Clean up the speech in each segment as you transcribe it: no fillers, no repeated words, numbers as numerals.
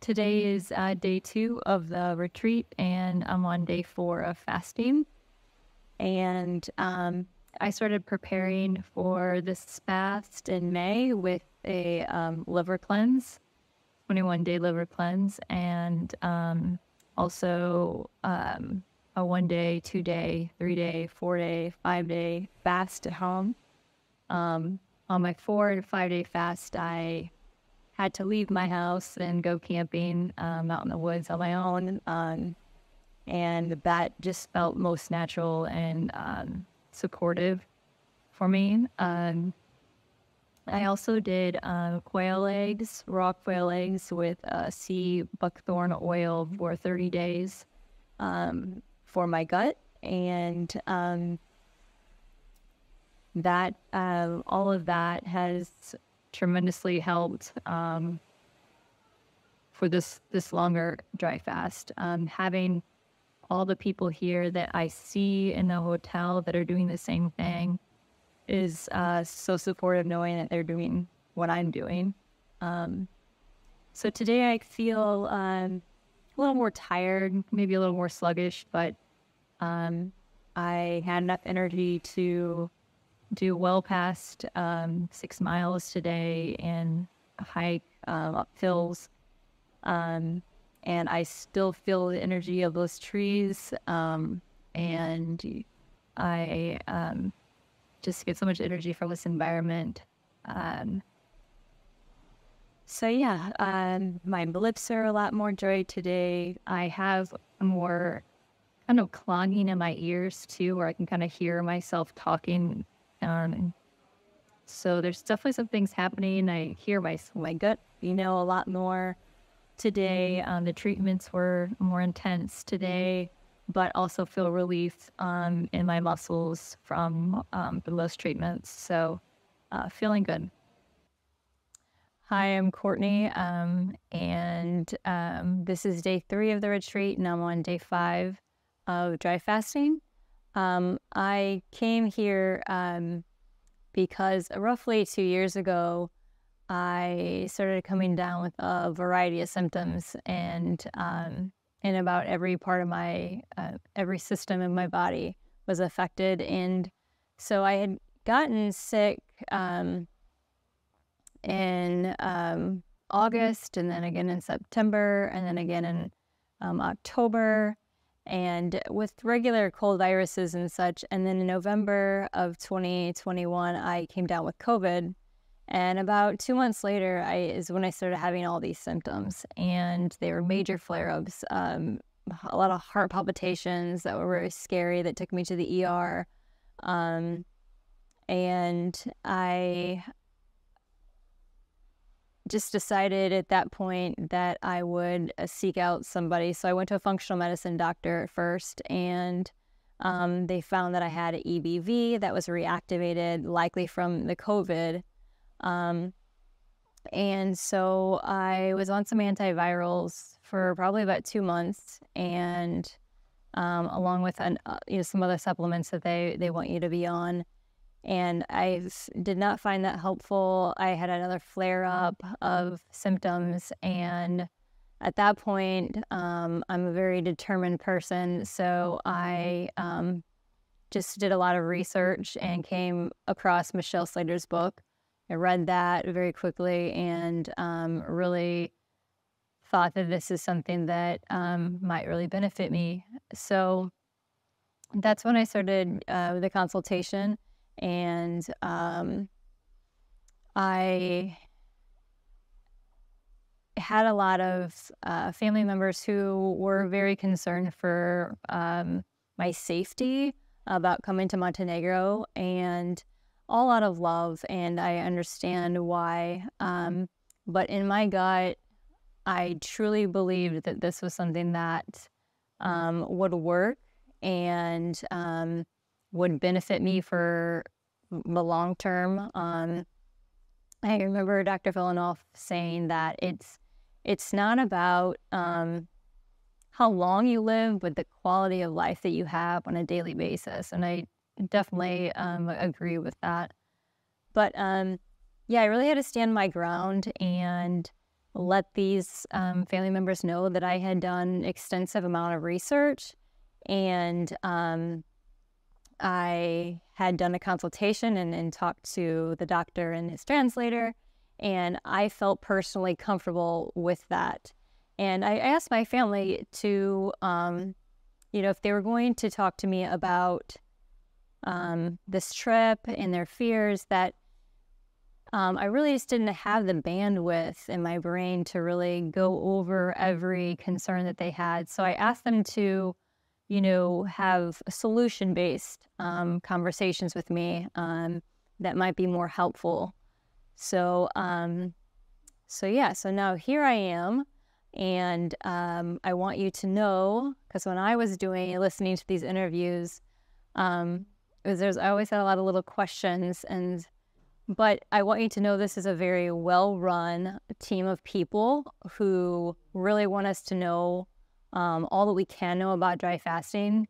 Today is day 2 of the retreat, and I'm on day 4 of fasting. And I started preparing for this fast in May with a liver cleanse, 21-day liver cleanse, and also a 1-day, 2-day, 3-day, 4-day, 5-day fast at home. On my 4 and 5-day fast, I had to leave my house and go camping out in the woods on my own. And that just felt most natural and supportive for me. I also did quail eggs, raw quail eggs with sea buckthorn oil for 30 days for my gut. And that all of that has tremendously helped for this longer dry fast. Having all the people here that I see in the hotel that are doing the same thing is so supportive, knowing that they're doing what I'm doing. So today I feel a little more tired, maybe a little more sluggish, but I had enough energy to do well past 6 miles today and hike up hills. And I still feel the energy of those trees. And I just get so much energy from this environment. So yeah, my lips are a lot more dry today. I have more kind of clogging in my ears too, where I can kind of hear myself talking. So there's definitely some things happening. I hear my gut, a lot more today. The treatments were more intense today, but also feel relief in my muscles from those treatments. So feeling good. Hi, I'm Courtney, and this is day 3 of the retreat, and I'm on day 5 of dry fasting. I came here because roughly 2 years ago, I started coming down with a variety of symptoms, and in about every part of my, every system in my body was affected. And so I had gotten sick in August, and then again in September, and then again in October, and with regular cold viruses and such. And then in November of 2021, I came down with COVID. And about 2 months later is when I started having all these symptoms. And they were major flare-ups, a lot of heart palpitations that were very scary that took me to the ER. And I just decided at that point that I would seek out somebody. So I went to a functional medicine doctor at first, and they found that I had an EBV that was reactivated, likely from the COVID. And so I was on some antivirals for probably about 2 months, and along with some other supplements that they want you to be on. And I did not find that helpful. I had another flare-up of symptoms, and at that point, I'm a very determined person, so I just did a lot of research and came across Michelle Slater's book. I read that very quickly and really thought that this is something that might really benefit me. So that's when I started the consultation. And I had a lot of family members who were very concerned for my safety about coming to Montenegro, and all out of love, and I understand why. But in my gut, I truly believed that this was something that would work and would benefit me for the long term. I remember Doctor Filonov saying that it's not about how long you live, but the quality of life that you have on a daily basis. And I definitely agree with that. But yeah, I really had to stand my ground, and let these family members know that I had done extensive amount of research, and I had done a consultation and talked to the doctor and his translator, and I felt personally comfortable with that. And I asked my family to, if they were going to talk to me about this trip and their fears, that I really just didn't have the bandwidth in my brain to really go over every concern that they had. So I asked them to, have solution-based conversations with me that might be more helpful. So now here I am, and I want you to know, because when I was listening to these interviews, I always had a lot of little questions, but I want you to know this is a very well-run team of people who really want us to know all that we can know about dry fasting.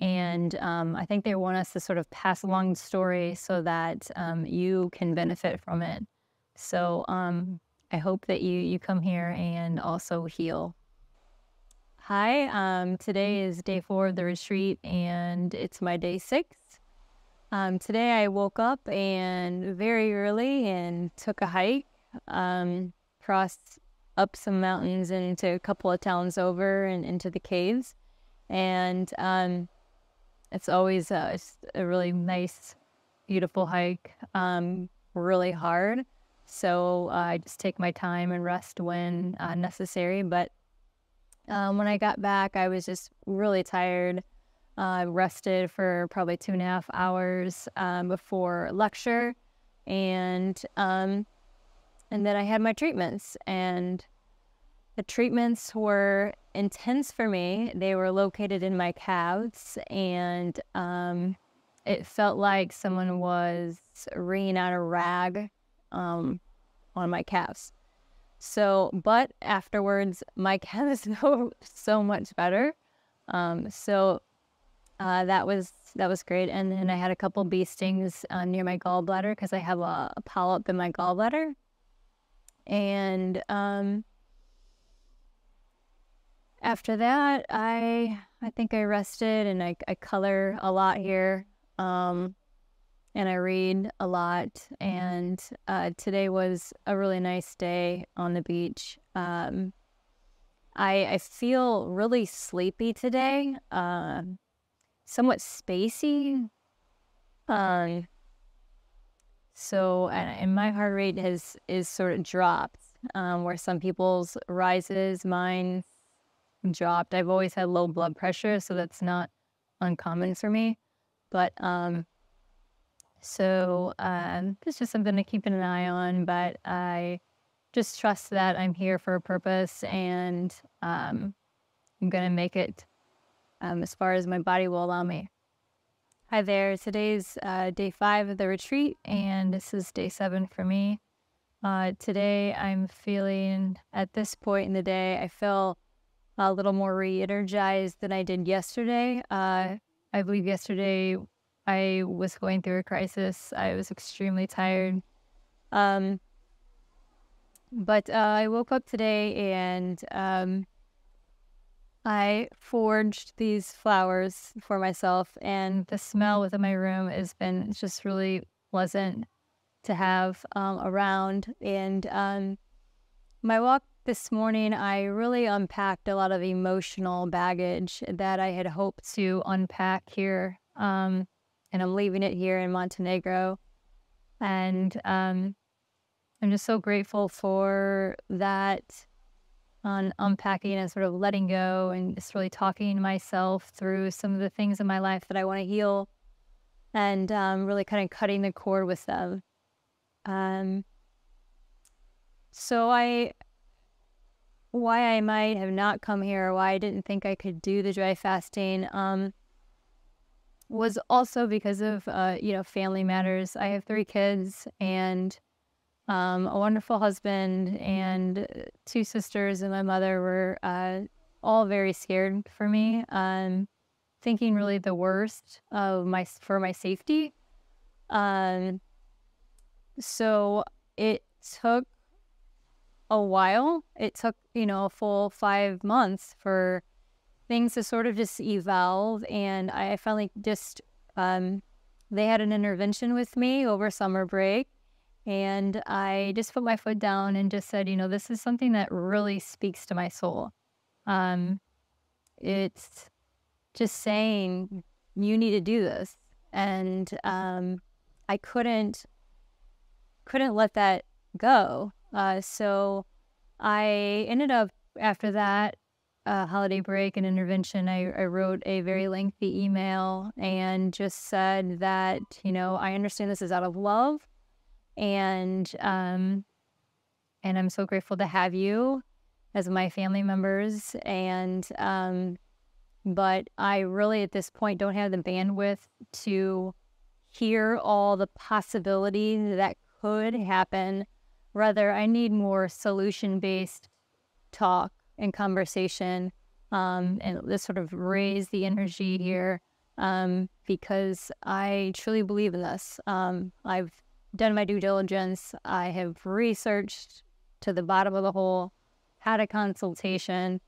And I think they want us to sort of pass along the story so that you can benefit from it. So I hope that you come here and also heal. Hi, today is day 4 of the retreat, and it's my day 6. Today I woke up and very early and took a hike, crossed up some mountains and into a couple of towns over and into the caves. And it's always it's a really nice, beautiful hike, really hard. So I just take my time and rest when necessary. But when I got back, I was just really tired. I rested for probably 2.5 hours before lecture, and then I had my treatments, and the treatments were intense for me. They were located in my calves, and it felt like someone was wringing out a rag on my calves. But afterwards, my calves felt so much better. That was great. And then I had a couple bee stings near my gallbladder because I have a polyp in my gallbladder. And after that, I think I rested, and I color a lot here, and I read a lot. And today was a really nice day on the beach. I feel really sleepy today. Somewhat spacey. And my heart rate is sort of dropped, where some people's rises, mine dropped. I've always had low blood pressure, so that's not uncommon for me. But it's just something to keep an eye on. But I just trust that I'm here for a purpose, and I'm gonna make it as far as my body will allow me. Hi there. Today's day 5 of the retreat, and this is day 7 for me. Today I'm feeling, at this point in the day, I feel a little more re-energized than I did yesterday. I believe yesterday I was going through a crisis. I was extremely tired. But I woke up today, and I forged these flowers for myself, and the smell within my room has been just really pleasant to have around. And my walk this morning, I really unpacked a lot of emotional baggage that I had hoped to unpack here, and I'm leaving it here in Montenegro. And I'm just so grateful for that, on unpacking and sort of letting go, and just really talking to myself through some of the things in my life that I want to heal, and really kind of cutting the cord with them. Why I might have not come here, why I didn't think I could do the dry fasting, was also because of family matters. I have 3 kids, and a wonderful husband, and 2 sisters, and my mother were all very scared for me, thinking really the worst of for my safety. So it took a while. It took, a full 5 months for things to sort of just evolve. And I finally just, they had an intervention with me over summer break. And I just put my foot down and just said, this is something that really speaks to my soul. It's just saying, you need to do this. And I couldn't let that go. So I ended up, after that holiday break and intervention, I wrote a very lengthy email and just said that, I understand this is out of love, and I'm so grateful to have you as my family members. And but I really, at this point, don't have the bandwidth to hear all the possibilities that could happen. Rather, I need more solution-based talk and conversation, and let's sort of raise the energy here, because I truly believe in this. I've done my due diligence. I have researched to the bottom of the hole, had a consultation.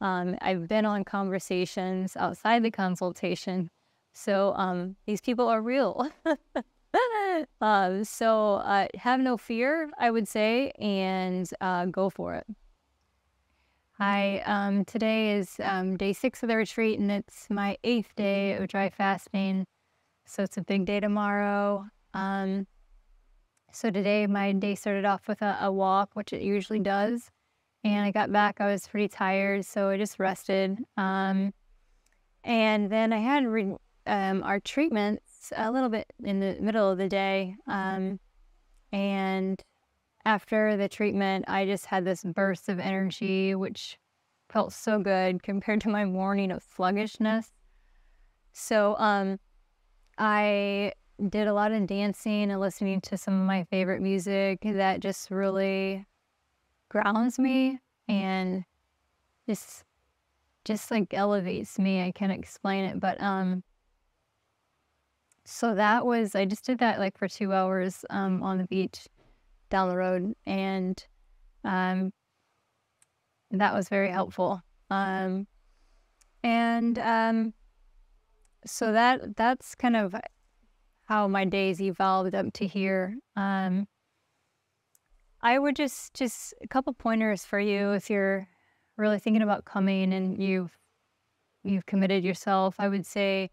I've been on conversations outside the consultation. So these people are real. So have no fear, I would say, and go for it. Hi, today is day 6 of the retreat, and it's my 8th day of dry fasting. So it's a big day tomorrow. So today my day started off with a walk, which it usually does. And I got back, I was pretty tired, so I just rested. And then I had our treatments a little bit in the middle of the day. And after the treatment, I just had this burst of energy, which felt so good compared to my morning of sluggishness. So I did a lot of dancing and listening to some of my favorite music that just really grounds me and just like elevates me. I can't explain it, but so that was, I just did that like for 2 hours on the beach down the road, and that was very helpful. So that's kind of how my days evolved up to here. I would just a couple pointers for you if you're really thinking about coming and you've committed yourself. I would say,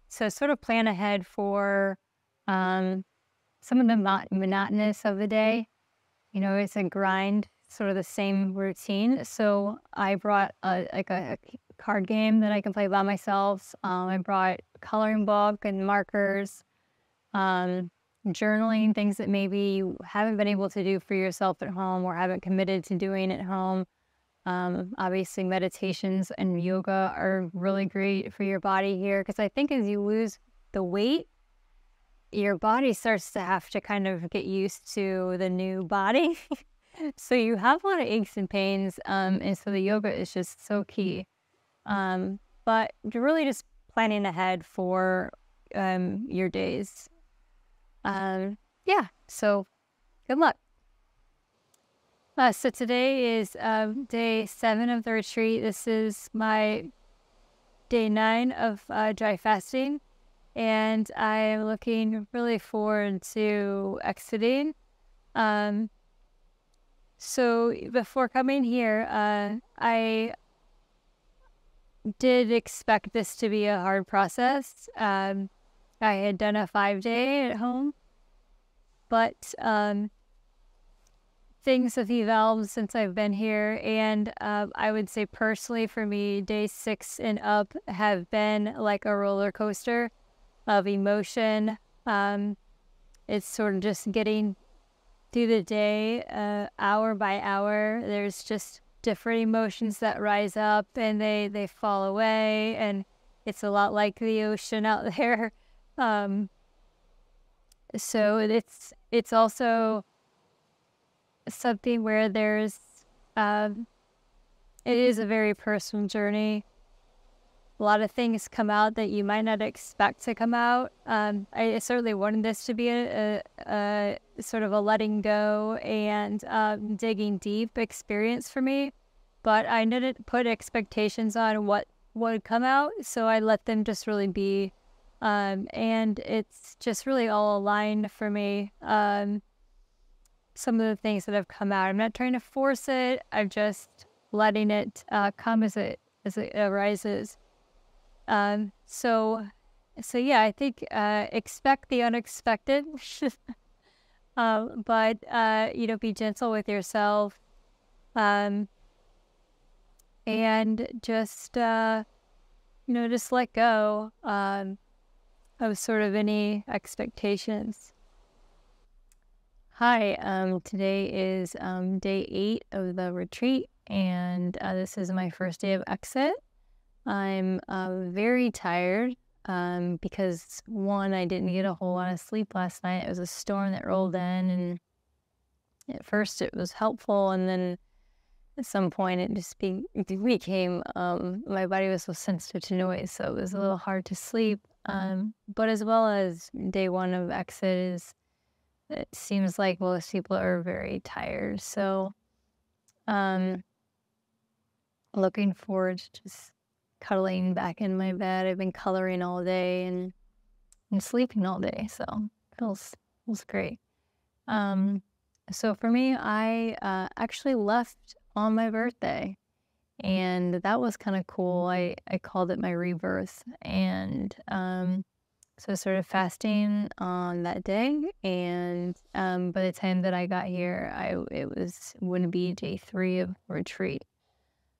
so sort of plan ahead for some of the monotonous of the day. It's a grind, sort of the same routine. So I brought a card game that I can play by myself. I brought a coloring book and markers, journaling, things that maybe you haven't been able to do for yourself at home or haven't committed to doing at home. Obviously, meditations and yoga are really great for your body here, because I think as you lose the weight, your body starts to have to kind of get used to the new body. So you have a lot of aches and pains, and so the yoga is just so key. But you're really just planning ahead for your days. Yeah, so good luck. So today is day 7 of the retreat. This is my day 9 of dry fasting, and I am looking really forward to exiting. So before coming here, I did expect this to be a hard process. I had done a 5-day at home, but things have evolved since I've been here, and I would say personally for me, day 6 and up have been like a roller coaster of emotion. It's sort of just getting through the day, hour by hour. There's just different emotions that rise up and they fall away, and it's a lot like the ocean out there. So it's also something where there's it is a very personal journey. A lot of things come out that you might not expect to come out. I certainly wanted this to be a sort of a letting go and digging deep experience for me. But I didn't put expectations on what would come out, so I let them just really be. And it's just really all aligned for me. Some of the things that have come out, I'm not trying to force it. I'm just letting it come as it arises. So yeah, I think expect the unexpected, but be gentle with yourself, and just just let go of sort of any expectations. Hi, today is day 8 of the retreat, and this is my first day of exit. I'm very tired because, one, I didn't get a whole lot of sleep last night. It was a storm that rolled in, and at first it was helpful, and then at some point it just became, my body was so sensitive to noise, so it was a little hard to sleep. But as well as day 1 of exit it seems like most people are very tired. So looking forward to just cuddling back in my bed. I've been coloring all day and sleeping all day, so feels great. So for me, I actually left on my birthday, and that was kind of cool. I called it my rebirth, and so I started fasting on that day, and by the time that I got here, it would be day 3 of retreat.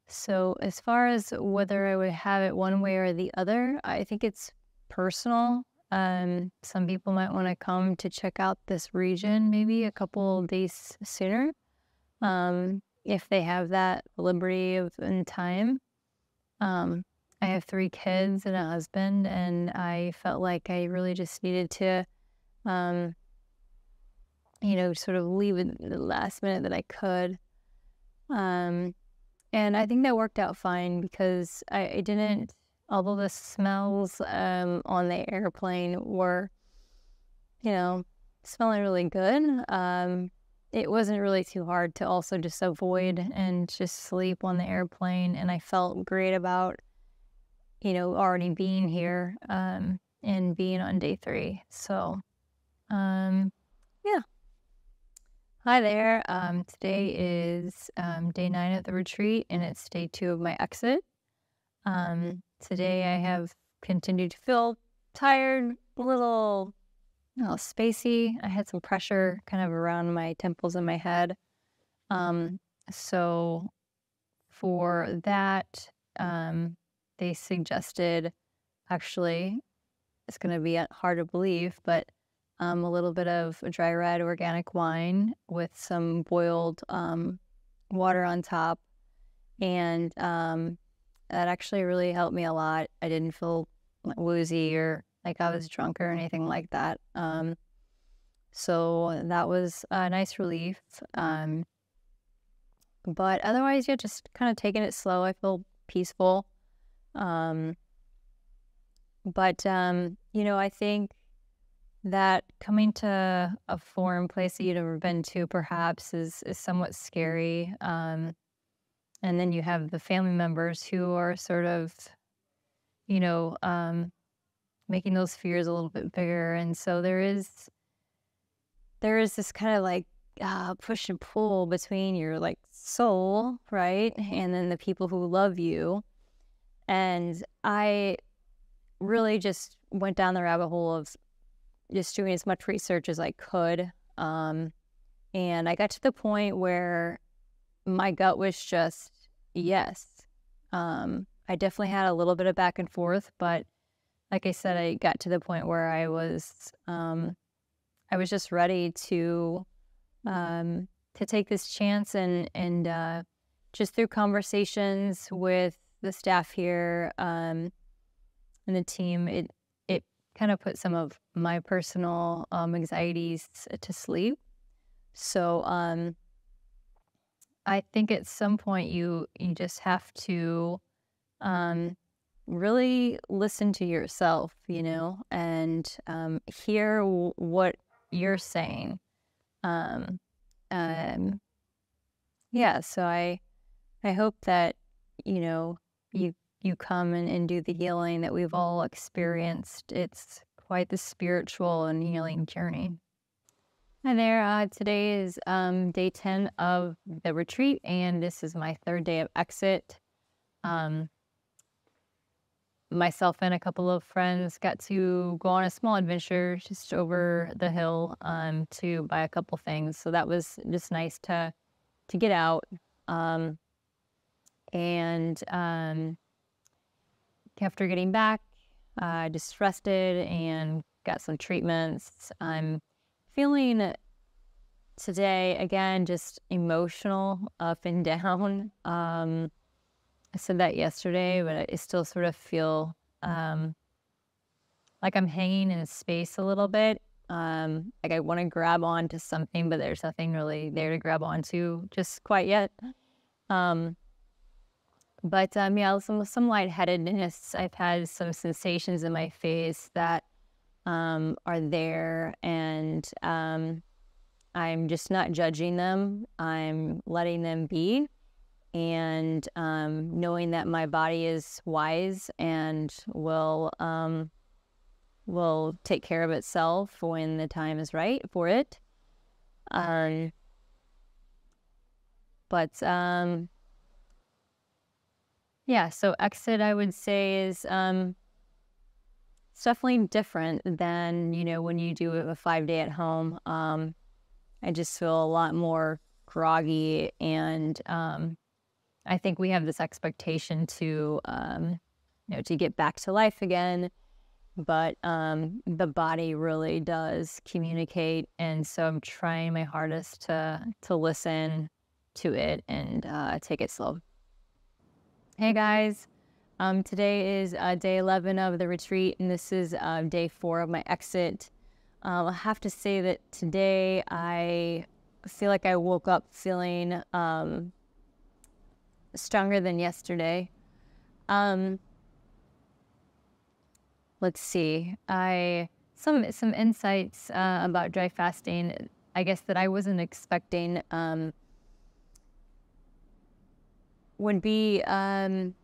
So as far as whether I would have it one way or the other, I think it's personal. Some people might want to come to check out this region maybe a couple days sooner, if they have that liberty and time. I have 3 kids and a husband, and I felt like I really just needed to, sort of leave at the last minute that I could. And I think that worked out fine because I didn't, although the smells on the airplane were, smelling really good, it wasn't really too hard to also just avoid and just sleep on the airplane. And I felt great about, already being here and being on day 3. So, yeah. Hi there. Today is day 9 of the retreat, and it's day 2 of my exit. Today I have continued to feel tired, a little spacey. I had some pressure kind of around my temples and my head. So for that, they suggested, actually, it's going to be hard to believe, but a little bit of dry red organic wine with some boiled water on top. And that actually really helped me a lot. I didn't feel woozy or like I was drunk or anything like that. So that was a nice relief. But otherwise, yeah, just kind of taking it slow. I feel peaceful. But I think that coming to a foreign place that you've never been to perhaps is somewhat scary. And then you have the family members who are sort of, making those fears a little bit bigger. And so there is this kind of like push and pull between your like soul, right? And then the people who love you. And I really just went down the rabbit hole of just doing as much research as I could. And I got to the point where my gut was just, yes. I definitely had a little bit of back and forth, but like I said, I got to the point where I was just ready to take this chance and just through conversations with the staff here and the team, it kind of put some of my personal anxieties to sleep. So I think at some point you just have to really listen to yourself, and hear what you're saying. Um, yeah, so I hope that, you know, you come and do the healing that we've all experienced. It's quite the spiritual and healing journey. Hi there. Today is day 10 of the retreat, and this is my third day of exit. Myself and a couple of friends got to go on a small adventure just over the hill to buy a couple things. So that was just nice to get out. And after getting back, I just rested and got some treatments. I'm feeling today, again, just emotional, up and down. I said that yesterday, but I still sort of feel like I'm hanging in space a little bit. Like I want to grab onto something, but there's nothing really there to grab onto just quite yet. Yeah, some lightheadedness. I've had some sensations in my face that are there, and I'm just not judging them. I'm letting them be, and knowing that my body is wise and will take care of itself when the time is right for it. Yeah, so exit, I would say, is it's definitely different than, when you do a 5-day at home. I just feel a lot more groggy, and I think we have this expectation to get back to life again, but the body really does communicate, and so I'm trying my hardest to listen to it and take it slow. Hey guys, today is day 11 of the retreat, and this is day 4 of my exit. I have to say that today I feel like I woke up feeling stronger than yesterday. Let's see. Some insights about dry fasting, I guess, that I wasn't expecting. Would be, when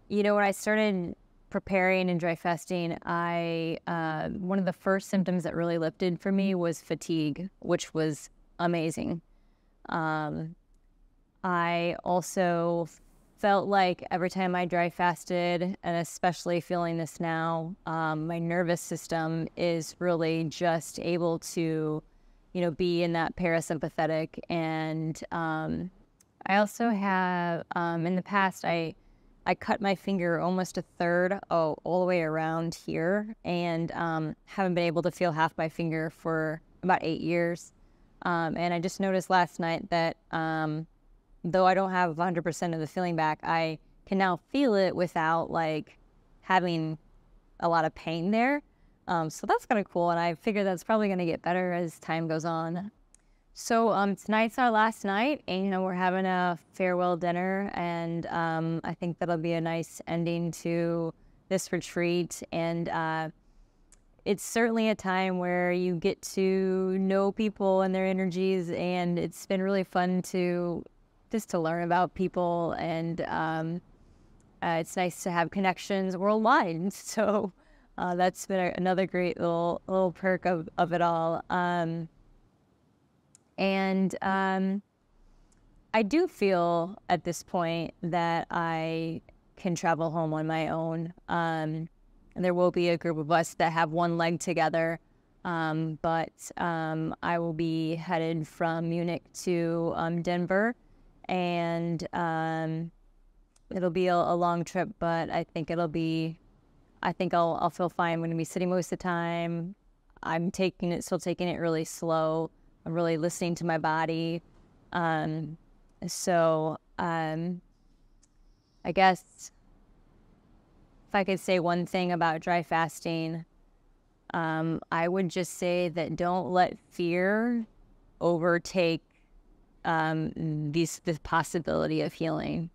I started preparing and dry fasting, one of the first symptoms that really lifted for me was fatigue, which was amazing. I also felt like every time I dry fasted, and especially feeling this now, my nervous system is really just able to, be in that parasympathetic. And I also have, in the past, I cut my finger almost a third all the way around here, and haven't been able to feel half my finger for about 8 years. And I just noticed last night that though I don't have 100% of the feeling back, I can now feel it without having a lot of pain there. So that's kind of cool, and I figure that's probably going to get better as time goes on. So tonight's our last night, and we're having a farewell dinner, and I think that'll be a nice ending to this retreat. And it's certainly a time where you get to know people and their energies, and it's been really fun to learn about people, and it's nice to have connections worldwide. So that's been another great little perk of it all. And I do feel at this point that I can travel home on my own. And there will be a group of us that have one leg together. But I will be headed from Munich to Denver. And it'll be a long trip, but I think I'll feel fine. I'm going to be sitting most of the time. I'm still taking it really slow. I'm really listening to my body. So I guess if I could say one thing about dry fasting, I would just say that don't let fear overtake this possibility of healing.